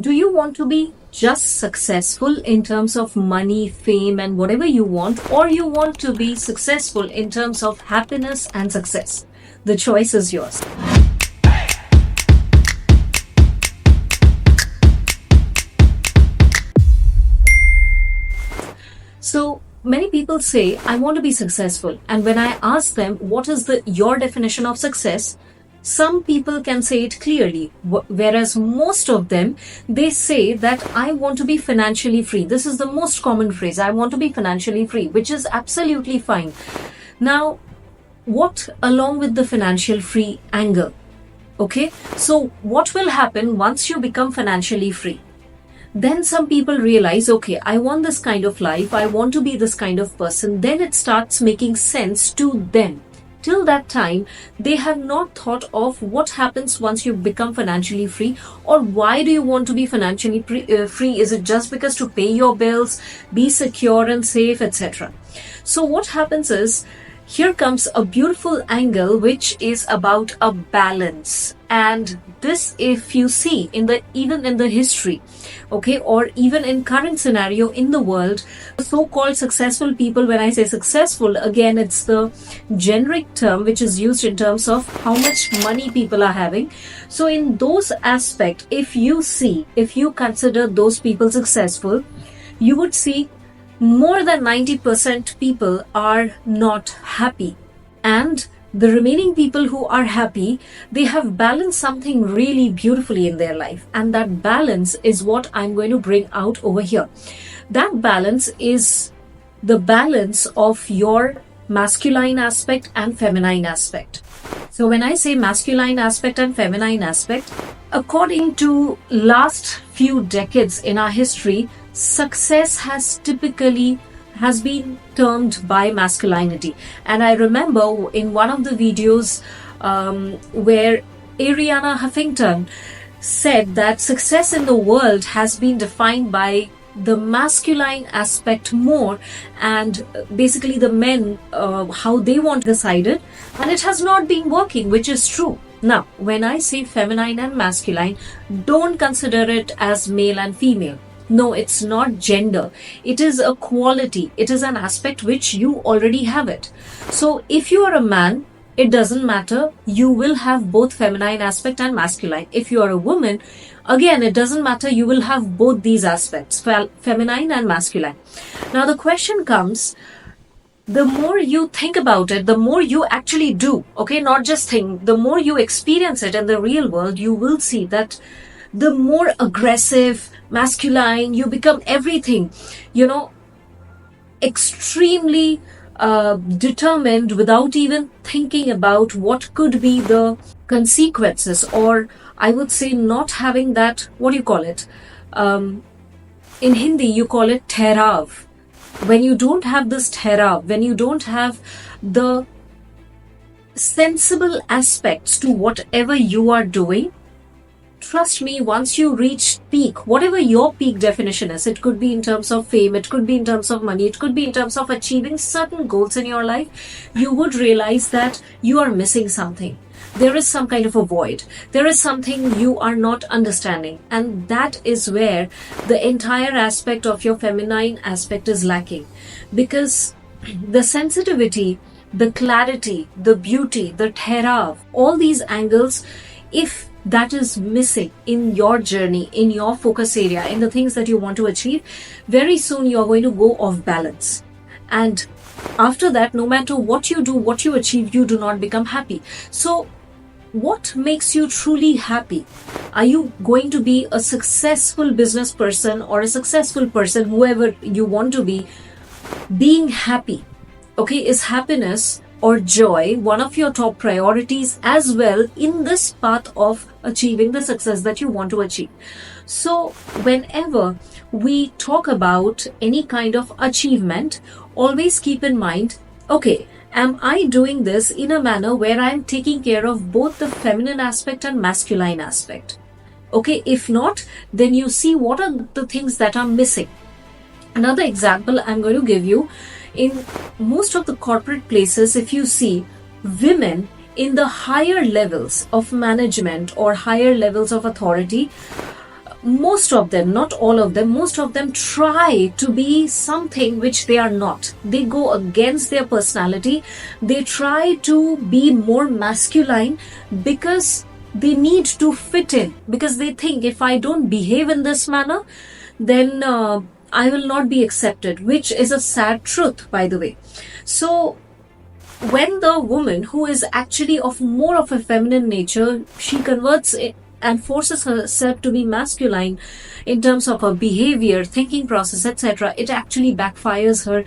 Do you want to be just successful in terms of money, fame, and whatever you want, or you want to be successful in terms of happiness and success? The choice is yours. So many people say, I want to be successful. And when I ask them, what is your definition of success? Some people can say it clearly, whereas most of them, they say that I want to be financially free. This is the most common phrase, I want to be financially free, which is absolutely fine. Now, what along with the financial free angle? Okay, so what will happen once you become financially free? Then some people realize, okay, I want this kind of life, I want to be this kind of person. Then it starts making sense to them. Till that time, they have not thought of what happens once you become financially free, or why do you want to be financially free? Is it just because to pay your bills, be secure and safe, etc.? So what happens is, here comes a beautiful angle which is about a balance. And this, if you see even in the history, okay, or even in current scenario in the world, so-called successful people, when I say successful, again, it's the generic term which is used in terms of how much money people are having. So in those aspects, if you consider those people successful, you would see more than 90% people are not happy. And the remaining people who are happy, they have balanced something really beautifully in their life. And that balance is what I'm going to bring out over here. That balance is the balance of your masculine aspect and feminine aspect. So when I say masculine aspect and feminine aspect, according to last few decades in our history, success has been termed by masculinity. And I remember in one of the videos where Ariana Huffington said that success in the world has been defined by the masculine aspect more, and basically the men, how they want decided, and it has not been working, which is true. Now, when I say feminine and masculine, don't consider it as male and female. No, it's not gender. It is a quality. It is an aspect which you already have it. So if you are a man, it doesn't matter. You will have both feminine aspect and masculine. If you are a woman, again, it doesn't matter. You will have both these aspects, feminine and masculine. Now the question comes, the more you think about it, the more you actually do. Okay, not just think. The more you experience it in the real world, you will see that the more aggressive, masculine you become, everything, extremely determined without even thinking about what could be the consequences, or I would say not having that, what do you call it? In Hindi, you call it therav. When you don't have this therav, when you don't have the sensible aspects to whatever you are doing, trust me, once you reach peak, whatever your peak definition is, it could be in terms of fame, it could be in terms of money, it could be in terms of achieving certain goals in your life, you would realize that you are missing something. There is some kind of a void. There is something you are not understanding. And that is where the entire aspect of your feminine aspect is lacking. Because the sensitivity, the clarity, the beauty, the therav, all these angles, if that is missing in your journey, in your focus area, in the things that you want to achieve, very soon you are going to go off balance. And after that, no matter what you do, what you achieve, you do not become happy. So what makes you truly happy? Are you going to be a successful business person or a successful person, whoever you want to be? Being happy, okay, is happiness or joy one of your top priorities as well in this path of achieving the success that you want to achieve? So whenever we talk about any kind of achievement, always keep in mind, okay, am I doing this in a manner where I am taking care of both the feminine aspect and masculine aspect? Okay, if not, then you see what are the things that are missing. Another example I'm going to give you, in most of the corporate places, if you see women in the higher levels of management or higher levels of authority, most of them, not all of them, most of them try to be something which they are not. They go against their personality. They try to be more masculine because they need to fit in, because they think if I don't behave in this manner, then I will not be accepted, which is a sad truth, by the way. So when the woman who is actually of more of a feminine nature, she converts it and forces herself to be masculine in terms of her behavior, thinking process, etc., it actually backfires her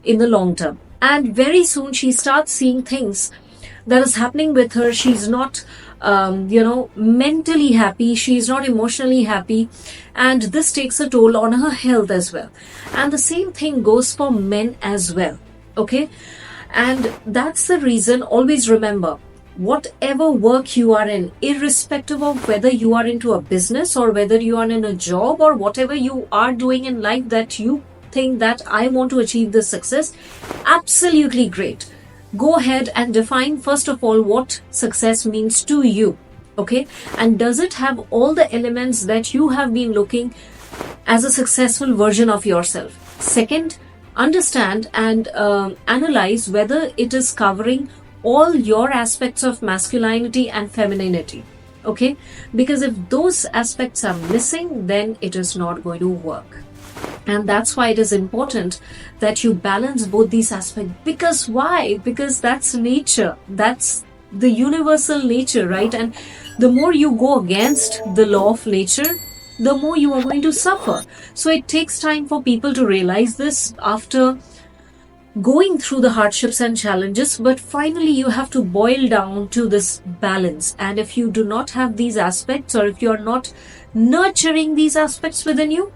in the long term. And very soon she starts seeing things that is happening with her. She's not mentally happy, she's not emotionally happy, and this takes a toll on her health as well. And the same thing goes for men as well. Okay, and that's the reason, always remember, whatever work you are in, irrespective of whether you are into a business or whether you are in a job or whatever you are doing in life that you think that I want to achieve this success, absolutely great. Go ahead and define first of all what success means to you. Okay, and does it have all the elements that you have been looking as a successful version of yourself? Second, understand and analyze whether it is covering all your aspects of masculinity and femininity. Okay, because if those aspects are missing, then it is not going to work. And that's why it is important that you balance both these aspects. Because why? Because that's nature, that's the universal nature, right? And the more you go against the law of nature, the more you are going to suffer. So it takes time for people to realize this after going through the hardships and challenges, but finally you have to boil down to this balance. And if you do not have these aspects, or if you are not nurturing these aspects within you,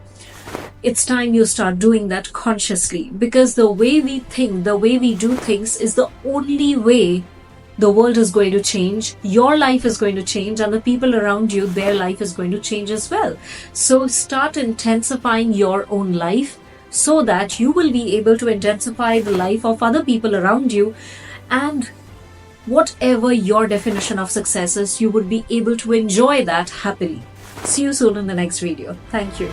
it's time you start doing that consciously, because the way we think, the way we do things is the only way the world is going to change, your life is going to change, and the people around you, their life is going to change as well. So start intensifying your own life, so that you will be able to intensify the life of other people around you, and whatever your definition of success is, you would be able to enjoy that happily. See you soon in the next video. Thank you.